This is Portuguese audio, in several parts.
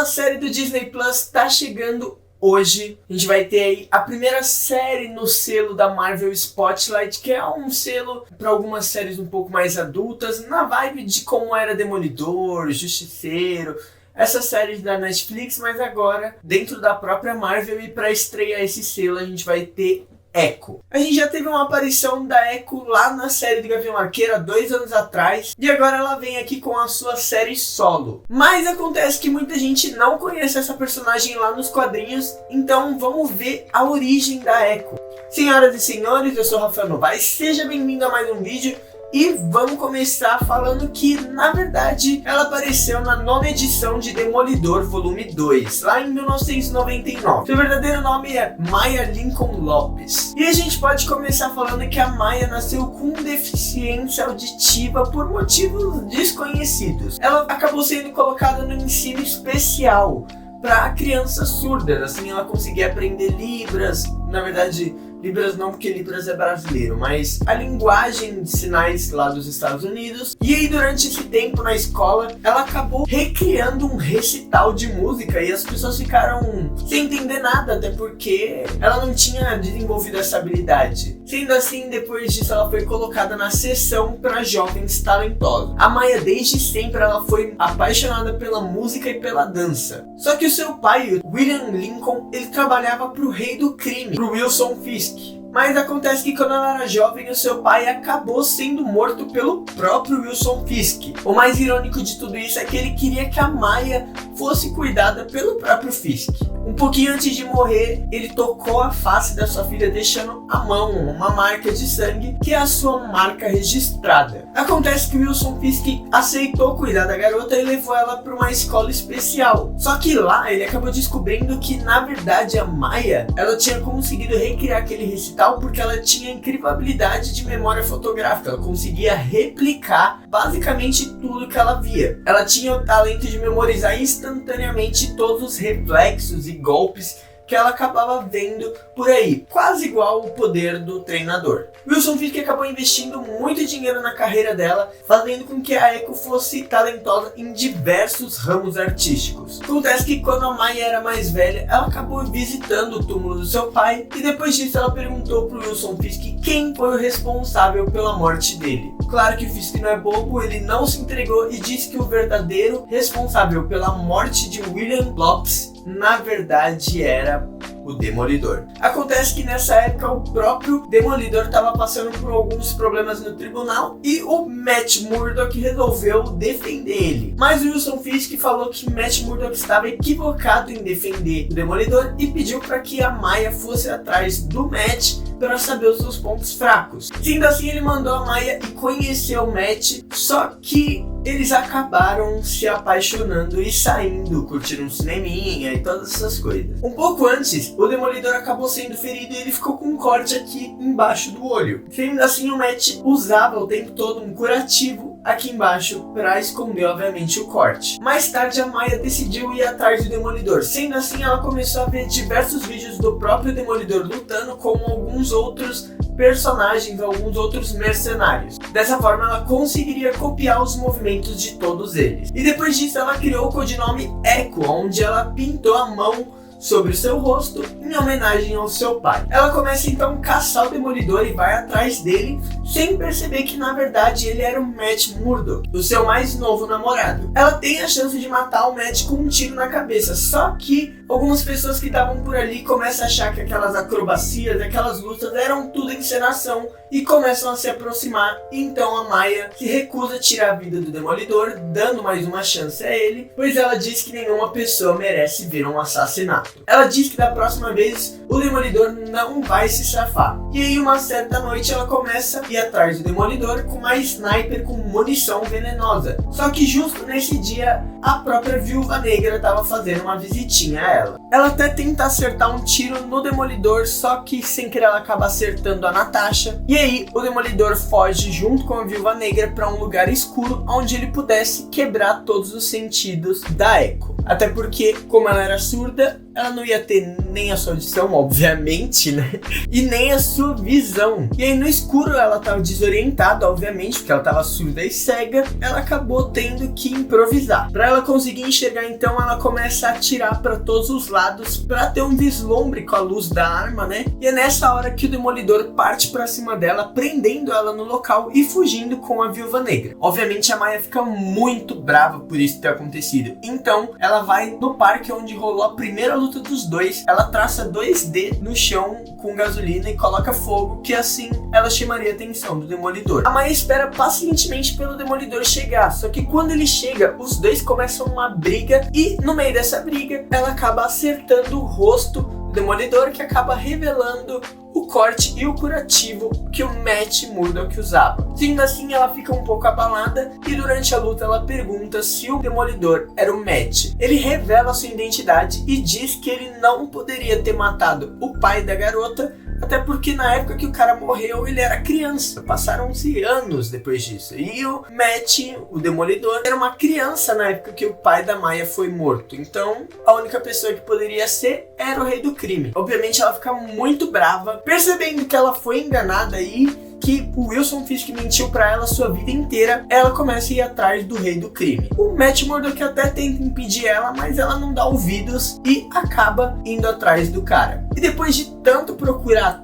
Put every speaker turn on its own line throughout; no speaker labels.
nova série do Disney Plus tá chegando hoje. A gente vai ter aí a primeira série no selo da Marvel Spotlight, que é um selo para algumas séries um pouco mais adultas, na vibe de como era Demolidor, Justiceiro, essas séries da Netflix, mas agora dentro da própria Marvel. E para estrear esse selo a gente vai ter Echo. A gente já teve uma aparição da Echo lá na série do Gavião Arqueiro há 2 anos atrás, e agora ela vem aqui com a sua série solo. Mas acontece que muita gente não conhece essa personagem lá nos quadrinhos, então vamos ver a origem da Echo. Senhoras e senhores, eu sou o Rafael Novaes, seja bem-vindo a mais um vídeo. E vamos começar falando que, na verdade, ela apareceu na 9ª edição de Demolidor Volume 2, lá em 1999. Seu verdadeiro nome é Maya Lincoln Lopes. E a gente pode começar falando que a Maya nasceu com deficiência auditiva por motivos desconhecidos. Ela acabou sendo colocada no ensino especial para crianças surdas, assim ela conseguia aprender Libras, na verdade Libras não, porque Libras é brasileiro, mas a linguagem de sinais lá dos Estados Unidos. E aí durante esse tempo na escola, ela acabou recriando um recital de música e as pessoas ficaram sem entender nada, até porque ela não tinha desenvolvido essa habilidade. Sendo assim, depois disso ela foi colocada na seção para jovens talentosos. A Maya desde sempre ela foi apaixonada pela música e pela dança. Só que o seu pai, William Lincoln, ele trabalhava para o rei do crime, para Wilson Fisk. Mas acontece que quando ela era jovem, o seu pai acabou sendo morto pelo próprio Wilson Fisk. O mais irônico de tudo isso é que ele queria que a Maya fosse cuidada pelo próprio Fisk. Um pouquinho antes de morrer, ele tocou a face da sua filha, deixando à mão uma marca de sangue, que é a sua marca registrada. Acontece que Wilson Fisk aceitou cuidar da garota e levou ela para uma escola especial. Só que lá ele acabou descobrindo que, na verdade, a Maya ela tinha conseguido recriar aquele recital porque ela tinha incrível habilidade de memória fotográfica. Ela conseguia replicar basicamente tudo que ela via. Ela tinha o talento de memorizar instantaneamente todos os reflexos e golpes que ela acabava vendo por aí, quase igual o poder do treinador. Wilson Fisk acabou investindo muito dinheiro na carreira dela, fazendo com que a Echo fosse talentosa em diversos ramos artísticos. Acontece que quando a Maya era mais velha, ela acabou visitando o túmulo do seu pai, e depois disso ela perguntou pro Wilson Fisk quem foi o responsável pela morte dele. Claro que o Fisk não é bobo, ele não se entregou e disse que o verdadeiro responsável pela morte de William Lopes na verdade era o Demolidor. Acontece que nessa época o próprio Demolidor estava passando por alguns problemas no tribunal e o Matt Murdock resolveu defender ele. Mas o Wilson Fisk falou que Matt Murdock estava equivocado em defender o Demolidor e pediu para que a Maya fosse atrás do Matt para saber os seus pontos fracos. Sendo assim, ele mandou a Maya e conheceu o Matt, só que eles acabaram se apaixonando e saindo, curtindo um cineminha e todas essas coisas. Um pouco antes, o Demolidor acabou sendo ferido e ele ficou com um corte aqui embaixo do olho. Sendo assim, o Matt usava o tempo todo um curativo aqui embaixo para esconder, obviamente, o corte. Mais tarde, a Maya decidiu ir atrás do Demolidor. Sendo assim, ela começou a ver diversos vídeos do próprio Demolidor lutando com alguns outros personagens, alguns outros mercenários. Dessa forma ela conseguiria copiar os movimentos de todos eles. E depois disso ela criou o codinome Echo, onde ela pintou a mão sobre o seu rosto em homenagem ao seu pai. Ela começa então a caçar o Demolidor e vai atrás dele, sem perceber que na verdade ele era o Matt Murdock, o seu mais novo namorado. Ela tem a chance de matar o Matt com um tiro na cabeça, só que algumas pessoas que estavam por ali começam a achar que aquelas acrobacias, aquelas lutas eram tudo encenação e começam a se aproximar. Então a Maya se recusa a tirar a vida do Demolidor, dando mais uma chance a ele, pois ela diz que nenhuma pessoa merece ver um assassinato. Ela diz que da próxima vez o Demolidor não vai se safar. E aí uma certa noite ela começa a ir atrás do Demolidor com uma sniper com munição venenosa. Só que justo nesse dia a própria Viúva Negra estava fazendo uma visitinha a ela. Ela até tenta acertar um tiro no Demolidor, só que sem querer ela acaba acertando a Natasha. E aí o Demolidor foge junto com a Viúva Negra para um lugar escuro onde ele pudesse quebrar todos os sentidos da Echo. Até porque, como ela era surda, ela não ia ter nem a sua audição, obviamente, né? E nem a sua visão. E aí no escuro ela tava desorientada, obviamente, porque ela tava surda e cega. Ela acabou tendo que improvisar. Pra ela conseguir enxergar, então, ela começa a atirar pra todos os lados pra ter um vislumbre com a luz da arma, né? E é nessa hora que o Demolidor parte pra cima dela, prendendo ela no local e fugindo com a Viúva Negra. Obviamente a Maya fica muito brava por isso ter acontecido. Então ela vai no parque onde rolou a primeira luta dos dois. Ela traça 2D no chão com gasolina e coloca fogo, que assim ela chamaria a atenção do Demolidor. A Maya espera pacientemente pelo Demolidor chegar, só que quando ele chega, os dois começam uma briga e no meio dessa briga ela acaba acertando o rosto do Demolidor, que acaba revelando o corte e o curativo que o Matt Murdock usava. Sendo assim, ela fica um pouco abalada e durante a luta ela pergunta se o Demolidor era o Matt. Ele revela sua identidade e diz que ele não poderia ter matado o pai da garota, até porque na época que o cara morreu ele era criança. Passaram-se anos depois disso. E o Matt, o Demolidor, era uma criança na época que o pai da Maya foi morto. Então a única pessoa que poderia ser era o rei do crime. Obviamente ela fica muito brava, percebendo que ela foi enganada e que o Wilson Fisk mentiu pra ela a sua vida inteira. Ela começa a ir atrás do rei do crime. O Matt Murdock até tenta impedir ela, mas ela não dá ouvidos e acaba indo atrás do cara. E depois de tanto procurar,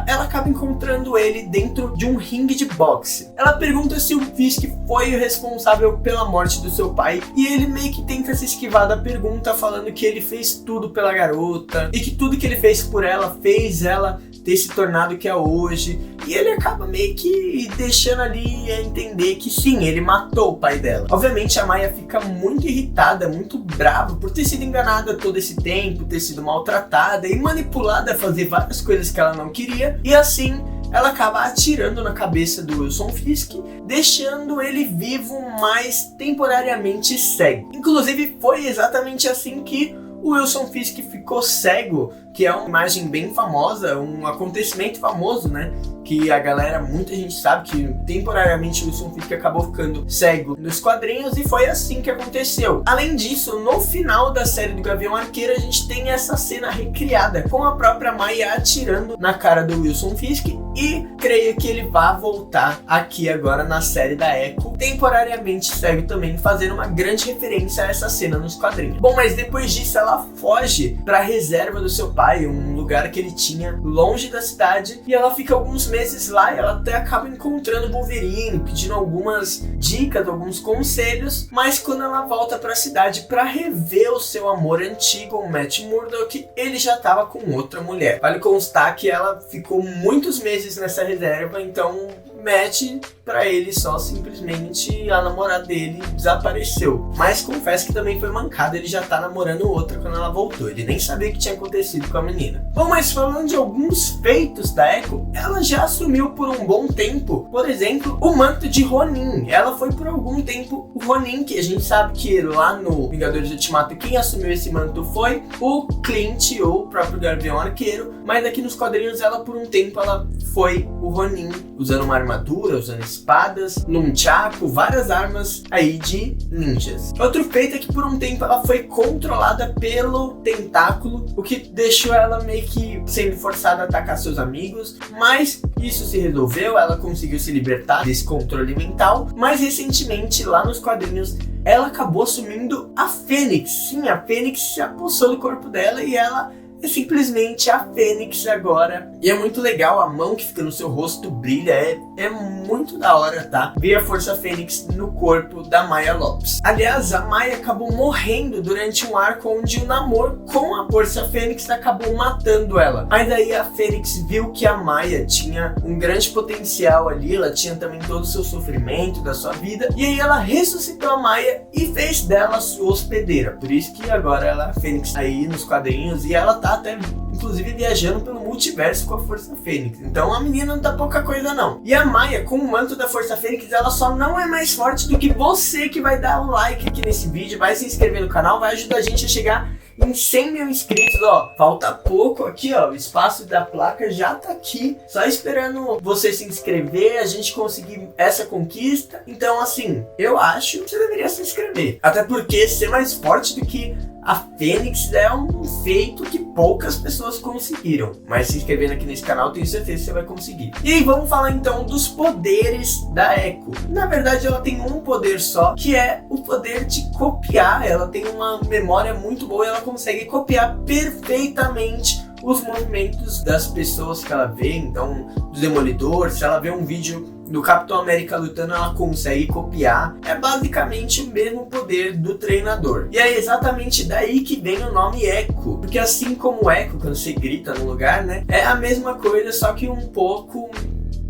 ela acaba encontrando ele dentro de um ringue de boxe. Ela pergunta se o Fisk foi o responsável pela morte do seu pai e ele meio que tenta se esquivar da pergunta, falando que ele fez tudo pela garota e que tudo que ele fez por ela fez ela ter se tornado o que é hoje. E ele acaba meio que deixando ali a entender que sim, ele matou o pai dela. Obviamente a Maya fica muito irritada, muito brava por ter sido enganada todo esse tempo, ter sido maltratada e manipulada a fazer várias coisas que ela não queria. E assim ela acaba atirando na cabeça do Wilson Fisk, deixando ele vivo, mas temporariamente cego. Inclusive foi exatamente assim que o Wilson Fisk ficou cego, que é uma imagem bem famosa, um acontecimento famoso, né? Que a galera, muita gente sabe que temporariamente o Wilson Fisk acabou ficando cego nos quadrinhos e foi assim que aconteceu. Além disso, no final da série do Gavião Arqueiro, a gente tem essa cena recriada com a própria Maya atirando na cara do Wilson Fisk e creio que ele vai voltar aqui agora na série da Echo, temporariamente cego também, fazendo uma grande referência a essa cena nos quadrinhos. Bom, mas depois disso ela foge para a reserva do seu pai, um lugar que ele tinha longe da cidade, e ela fica alguns meses lá e ela até acaba encontrando o Wolverine, pedindo algumas dicas, alguns conselhos, mas quando ela volta para a cidade para rever o seu amor antigo, o Matt Murdock, ele já estava com outra mulher. Vale constar que ela ficou muitos meses nessa reserva, então Matt, pra ele, só simplesmente a namorada dele desapareceu. Mas confesso que também foi mancada, ele já tá namorando outra quando ela voltou. Ele nem sabia o que tinha acontecido com a menina. Bom, mas falando de alguns feitos da Echo, ela já assumiu por um bom tempo, por exemplo, o manto de Ronin. Ela foi por algum tempo o Ronin, que a gente sabe que lá no Vingadores Ultimato quem assumiu esse manto foi o Clint, ou o próprio Gavião Arqueiro. Mas aqui nos quadrinhos ela por um tempo ela foi o Ronin, usando uma armadura, usando espadas, nunchaku, várias armas aí de ninjas. Outro feito é que por um tempo ela foi controlada pelo tentáculo, o que deixou ela meio que sendo forçada a atacar seus amigos, mas isso se resolveu, ela conseguiu se libertar desse controle mental. Mais recentemente, lá nos quadrinhos, ela acabou assumindo a Fênix. Sim, a Fênix se apossou do corpo dela e ela é simplesmente a Fênix agora. E é muito legal, a mão que fica no seu rosto brilha, é muito da hora, tá? Ver a Força Fênix no corpo da Maya Lopes. Aliás, a Maya acabou morrendo durante um arco onde o namoro com a Força Fênix acabou matando ela. Mas aí a Fênix viu que a Maya tinha um grande potencial ali, ela tinha também todo o seu sofrimento da sua vida, e aí ela ressuscitou a Maya e fez dela sua hospedeira. Por isso que agora ela é a Fênix aí nos quadrinhos, e ela tá até inclusive viajando pelo multiverso com a Força Fênix. Então a menina não tá pouca coisa não. E a Maya, com o manto da Força Fênix, ela só não é mais forte do que você que vai dar um like aqui nesse vídeo, vai se inscrever no canal, vai ajudar a gente a chegar em 100 mil inscritos, ó, falta pouco aqui, ó, o espaço da placa já tá aqui, só esperando você se inscrever, a gente conseguir essa conquista. Então, assim, eu acho que você deveria se inscrever, até porque ser mais forte do que a Fênix é um feito que poucas pessoas conseguiram. Mas se inscrevendo aqui nesse canal, tenho certeza que você vai conseguir. E aí, vamos falar então dos poderes da Echo. Na verdade, ela tem um poder só, que é o poder de copiar. Ela tem uma memória muito boa e ela consegue copiar perfeitamente os movimentos das pessoas que ela vê. Então, do Demolidor, se ela vê um vídeo do Capitão América lutando, ela consegue copiar. É basicamente o mesmo poder do treinador. E é exatamente daí que vem o nome Echo. Porque assim como Echo, quando você grita no lugar, né? É a mesma coisa, só que um pouco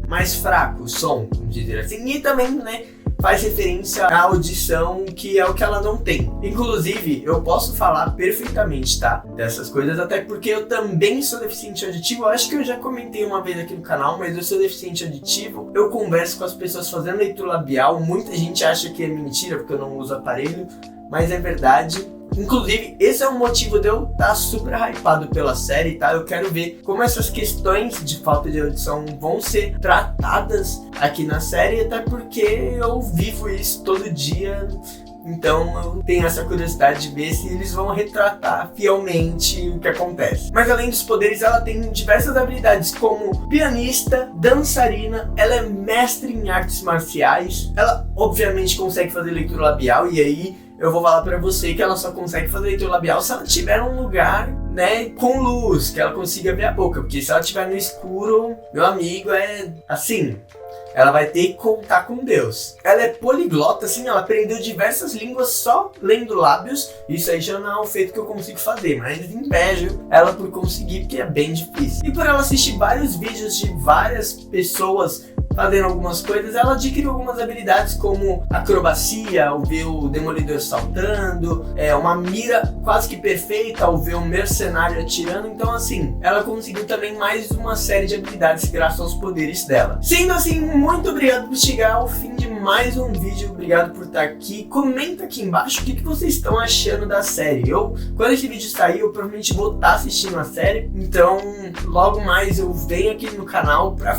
mais fraco o som, vamos dizer assim. E também, né, faz referência à audição, que é o que ela não tem. Inclusive, eu posso falar perfeitamente, tá? Dessas coisas, até porque eu também sou deficiente auditivo. Eu acho que eu já comentei uma vez aqui no canal, mas eu sou deficiente auditivo. Eu converso com as pessoas fazendo leitura labial. Muita gente acha que é mentira, porque eu não uso aparelho, mas é verdade. Inclusive, esse é o motivo de eu estar super hypado pela série, tá? Eu quero ver como essas questões de falta de audição vão ser tratadas aqui na série, até porque eu vivo isso todo dia. Então eu tenho essa curiosidade de ver se eles vão retratar fielmente o que acontece. Mas além dos poderes, ela tem diversas habilidades, como pianista, dançarina, ela é mestre em artes marciais, ela obviamente consegue fazer leitura labial, e aí eu vou falar pra você que ela só consegue fazer leitura labial se ela estiver num lugar, né, com luz, que ela consiga ver a boca. Porque se ela estiver no escuro, meu amigo, é assim, ela vai ter que contar com Deus. Ela é poliglota, assim, ela aprendeu diversas línguas só lendo lábios. Isso aí já não é um feito que eu consigo fazer, mas invejo ela por conseguir, porque é bem difícil. E por ela assistir vários vídeos de várias pessoas fazendo algumas coisas, ela adquiriu algumas habilidades como acrobacia, ao ver o Demolidor saltando, uma mira quase que perfeita ao ver um mercenário atirando. Então, assim, ela conseguiu também mais uma série de habilidades graças aos poderes dela. Sendo assim, muito obrigado por chegar ao fim de mais um vídeo, obrigado por estar aqui. Comenta aqui embaixo o que vocês estão achando da série. Quando esse vídeo sair, eu provavelmente vou estar assistindo a série, então logo mais eu venho aqui no canal pra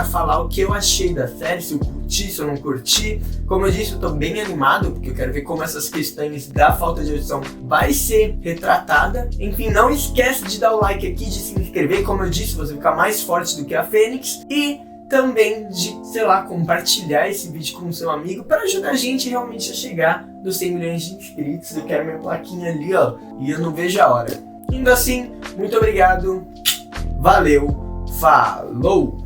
falar o que eu achei da série, se eu curti, se eu não curti. Como eu disse, eu tô bem animado, porque eu quero ver como essas questões da falta de audição vai ser retratada. Enfim, não esquece de dar o like aqui, de se inscrever, como eu disse, você ficar mais forte do que a Fênix, e também de, sei lá, compartilhar esse vídeo com o seu amigo para ajudar a gente realmente a chegar nos 100 milhões de inscritos. Eu quero minha plaquinha ali, ó, e eu não vejo a hora. Indo assim, muito obrigado, valeu, falou!